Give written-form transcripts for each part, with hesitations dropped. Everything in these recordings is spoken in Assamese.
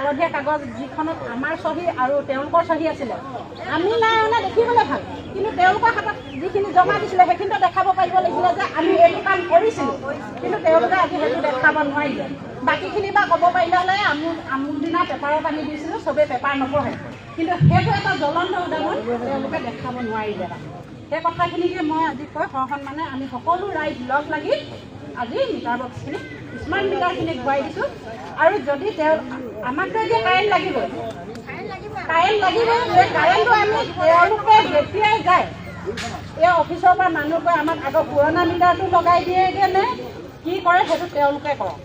হালধীয়া কাগজ যিখনত আমাৰ চহী আৰু তেওঁলোকৰ চহী আছিলে আমি নাই অনা দেখিবলৈ ভাল কিন্তু তেওঁলোকৰ হাতত যিখিনি জমা দিছিলে সেইখিনিতো দেখাব পাৰিব লাগিছিলে যে আমি এইটো কাম কৰিছিলোঁ কিন্তু তেওঁলোকে আজি সেইটো দেখাব নোৱাৰিলে বাকীখিনি বা ক'ব পাৰিলে হ'লে আমুক দিনা পেপাৰত আমি দিছিলোঁ চবেই পেপাৰ নপঢ়ে কিন্তু সেইটো এটা জ্বলন্ত উদাহৰণ তেওঁলোকে দেখাব নোৱাৰিলে সেই কথাখিনিকে মই আজি কৈ সসন্মানে আমি সকলো ৰাইজ লগ লাগি আজি মিটাৰ বক্সখিনি স্মাৰ্ট মিটাৰখিনিক ঘূৰাই দিছোঁ আৰু যদি তেওঁ আমাকতো এতিয়া কাৰেণ্ট লাগিবই সেই কাৰেণ্টটো আমি তেওঁলোকে যেতিয়াই যায় এই অফিচৰ পৰা মানুহ গৈ আমাক আগৰ পুৰণা মিটাৰটো লগাই দিয়েগৈ নে কি কৰে সেইটো তেওঁলোকে কৰক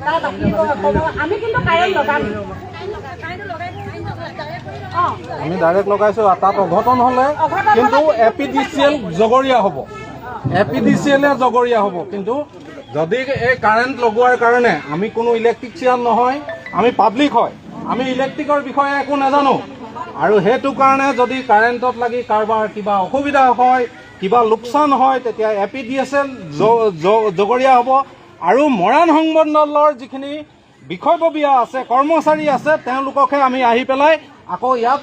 তাৰ বাকী আমি কিন্তু কাৰেণ্ট লগাম আমি ডাইৰেক্ট লগাইছোঁ তাত অঘটন হ'লে কিন্তু APDCL জগৰীয়া হ'ব APDCL জগৰীয়া হ'ব কিন্তু যদি এই কাৰেণ্ট লগোৱাৰ কাৰণে আমি কোনো ইলেক্ট্ৰিচিয়ান নহয় আমি পাব্লিক হয় আমি ইলেক্ট্ৰিকৰ বিষয়ে একো নাজানো আৰু সেইটো কাৰণে যদি কাৰেণ্টত লাগি কাৰোবাৰ কিবা অসুবিধা হয় কিবা লোকচান হয় তেতিয়া APDCL জগৰীয়া হ'ব আৰু মৰাণ সংমণ্ডলৰ যিখিনি বিষয়ববীয়া আছে কৰ্মচাৰী আছে তেওঁলোককহে আমি আহি পেলাই আকৌ ইয়াত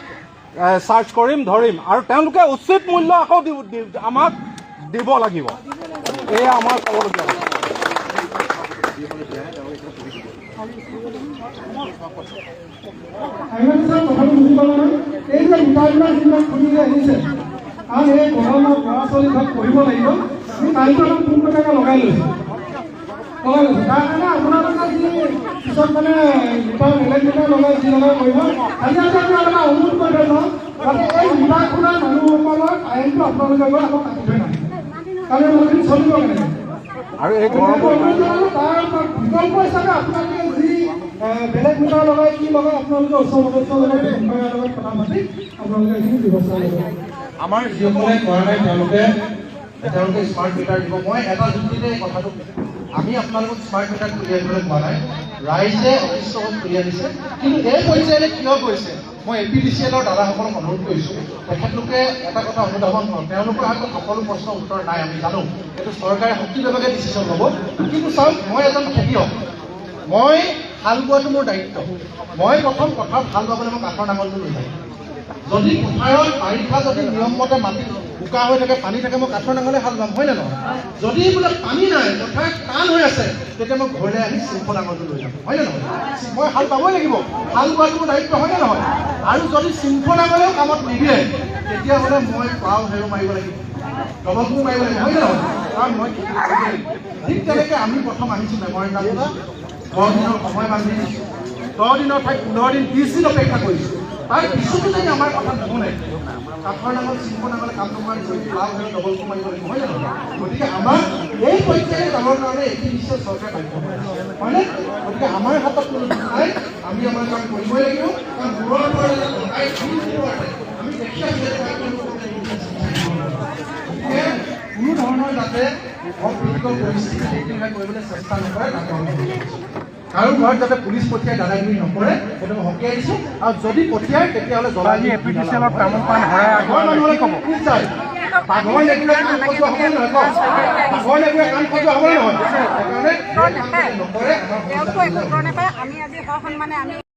চাৰ্চ কৰিম ধৰিম আৰু তেওঁলোকে উচিত মূল্য আকৌ আমাক দিব লাগিব এয়া আমাৰ ক'বলগীয়া তাৰ কাৰণে আপোনালোকে যি পিছত মানে মিটাৰ বেলেগ মিটাৰ লগাই যি লগাই কৰিব আজি আমি অনুৰোধ কৰি থৈছোঁ যাতে এই মিটাৰ খোলা মানুহসকলৰ কাৰেণ্টটো আপোনালোকে গৈ আকৌ কাটি থৈ নাহে কাৰণ মানুহখিনি চলিব কেনেকৈ আৰু এই তাৰ বিকল্প হিচাপে আপোনালোকে যি বেলেগ মিটাৰ লগাই কি লগাই আপোনালোকে ওচৰ সদস্যৰ লগত কথা পাতি আপোনালোকে এইখিনি ব্যৱস্থা ল'ব আমাৰ যিসকলে কৰা নাই তেওঁলোকে স্মাৰ্ট মিটাৰ দিব মই এটা যুক্তিতে কথাটো আমি আপোনালোকক স্মাৰ্ট মিটাৰ ক্লিয়াৰ কৰিবলৈ কোৱা নাই ৰাইজে অফিচত ক্লিয়াৰ দিছে কিন্তু এই পৰ্যায়লৈ কিয় কৰিছে মই APDCLৰ দাদাসকলক অনুৰোধ কৰিছোঁ তেখেতলোকে এটা কথা অনুধাৱন কৰক তেওঁলোকৰ হাতত সকলো প্ৰশ্নৰ উত্তৰ নাই আমি জানো এইটো চৰকাৰে শক্তিভাৱে ডিচিশ্যন ল'ব কিন্তু চাওক মই এজন খেতিয়ক মই হাল বোৱাটো মোৰ দায়িত্ব মই প্ৰথম পথাৰত হাল বাবলৈ মই কাঠৰ নাঙলটো লৈ যাওঁ যদি পথাৰত বাৰিষা যদি নিয়মমতে মাটি বোকা হৈ থাকে পানী থাকে মই কাঠৰ নাঙলে হাল বাম হয় নে নহয় যদি বোলে পানী নাই পথাৰ টান হৈ আছে তেতিয়া মই ঘৰলৈ আহি চিম্ফ নাঙলটো লৈ যাম হয় নে নহয় মই হাল বাবই লাগিব হাল বোৱাটো মোৰ দায়িত্ব হয় নে নহয় আৰু যদি চিম্ফ নাঙলেও কামত নিদিয়ে তেতিয়াহ'লে মই পাও হেৰু মাৰিব লাগিব ডবলকো মাৰিব লাগিব হয় নে নহয় কাৰণ মই ঠিক তেনেকৈ আমি প্ৰথম আহিছোঁ মেমৰেণ্ডাম 10 দিনৰ সময় বান্ধি দিছোঁ 10 দিনৰ ঠাইত 15 দিন 20 দিন অপেক্ষা কৰিছোঁ তাৰ পিছতো যদি আমাৰ কথা নুশুনে কাঠৰ নাঙল চিম্ফ নাঙলে কাম নকৰাৰ লাভ হ'লে ডবলকো মাৰিব লাগিব হয় নে নহয় গতিকে আমাৰ এই পৰ্যায়ে যাবৰ কাৰণে APDCL চৰকাৰে বাধ্য হয়নে গতিকে আমাৰ হাতত কোনো দুখ নাই আমি আমাৰ কাম কৰিবই লাগিব কাৰণ দূৰৰ পৰা আমি দেখি আছোঁ কোনো ধৰণৰ যাতে অপ্ৰীতিকৰ পৰিস্থিতি কৰিবলৈ চেষ্টা নকৰে তাকে কাৰো ঘৰত যাতে পুলিচ পঠিয়াই দাদাগিৰি নকৰে সেইটো মই সকীয়াই দিছোঁ আৰু যদি পঠিয়াই তেতিয়াহ'লে জ্বলাই APDCLৰ কামত পান হৰাই মানুহলৈ ক'ব পাগৰ নেগুৰে কাম খজোৱা হ'ব নহয় পাগৰ নেগুৰে কাম খজোৱা হ'ব নহয় সেইকাৰণে নকৰে আমাৰ